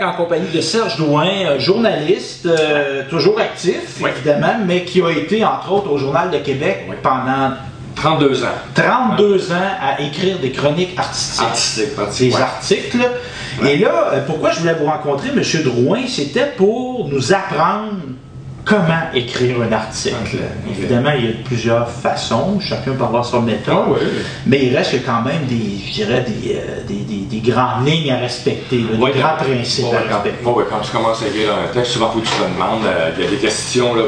en compagnie de Serge Drouin, journaliste, toujours actif, évidemment, mais qui a été, entre autres, au Journal de Québec pendant 32 ans. 32 ans à écrire des chroniques artistiques. Des articles. Et là, pourquoi je voulais vous rencontrer, M. Drouin, c'était pour nous apprendre comment écrire un article. Évidemment, il y a plusieurs façons, chacun peut avoir son méthode, mais il reste quand même je dirais, des grandes lignes à respecter, des grands principes à respecter. Quand tu commences à écrire un texte, souvent il faut que tu te demandes, il y a des questions là,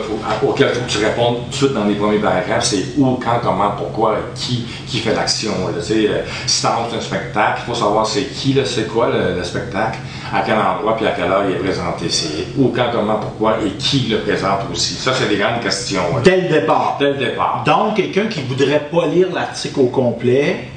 auxquelles il faut que tu répondes tout de suite dans les premiers paragraphes, c'est où, quand, comment, pourquoi, qui fait l'action. Si tu montres un spectacle, il faut savoir c'est qui, c'est quoi le spectacle, à quel endroit puis à quelle heure il est présenté. C'est où, quand, comment, pourquoi et qui le présente aussi. Ça, c'est des grandes questions. Dès le départ. Dès le départ. Donc, quelqu'un qui ne voudrait pas lire l'article au complet,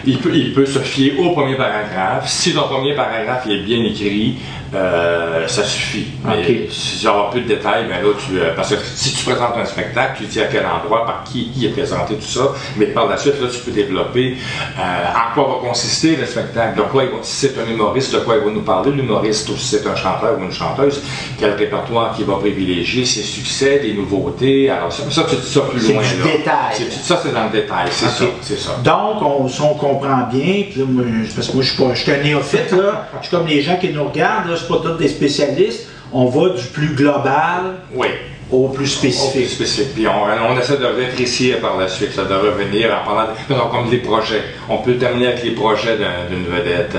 il peut se fier au premier paragraphe. Si ton premier paragraphe est bien écrit, ça suffit. Mais si tu as plus de détails, ben là, parce que si tu présentes un spectacle, tu dis à quel endroit, par qui est présenté, tout ça, mais par la suite, là, tu peux développer en quoi va consister le spectacle, de quoi si c'est un humoriste, de quoi il va nous parler, l'humoriste, ou si c'est un chanteur ou une chanteuse, quel répertoire qu'il va privilégier, ses succès, des nouveautés. Alors ça tu dis ça plus loin. C'est du détail. Ça, c'est dans le détail, c'est ça. Donc, on comprend bien, puis là, parce que moi, je suis un néophyte, là, je suis comme les gens qui nous regardent, là, c'est pas tous des spécialistes, on va du plus global au plus spécifique. Au plus spécifique. Puis on essaie de rétrécir par la suite, de revenir en parlant comme des projets. On peut terminer avec les projets d'une vedette,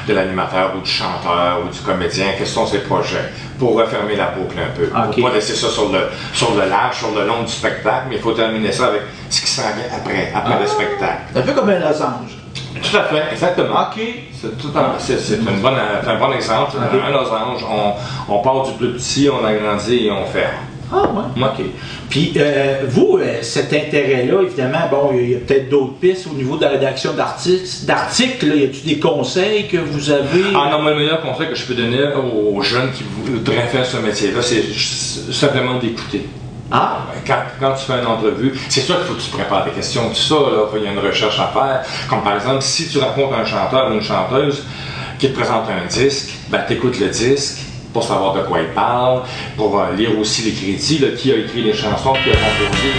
de l'animateur ou du chanteur ou du comédien. Quels sont ces projets? Pour refermer la boucle un peu. Il ne faut pas laisser ça sur le large, sur le long du spectacle, mais il faut terminer ça avec ce qui s'en vient après le spectacle. C'est un peu comme un losange. Tout à fait, exactement. C'est un bon exemple. Un losange, on part du plus petit, on agrandit et on ferme. Ah ouais, ok. Puis vous, cet intérêt-là, évidemment, bon, il y a peut-être d'autres pistes au niveau de la rédaction d'articles. Y a-t-il des conseils que vous avez? Ah non, le meilleur conseil que je peux donner aux jeunes qui voudraient faire ce métier-là, c'est simplement d'écouter. Quand tu fais une entrevue, c'est sûr qu'il faut que tu prépares des questions, tout ça, il y a une recherche à faire. Comme par exemple, si tu rencontres un chanteur ou une chanteuse qui te présente un disque, ben tu écoutes le disque pour savoir de quoi il parle, pour lire aussi les crédits, qui a écrit les chansons, qui a composé.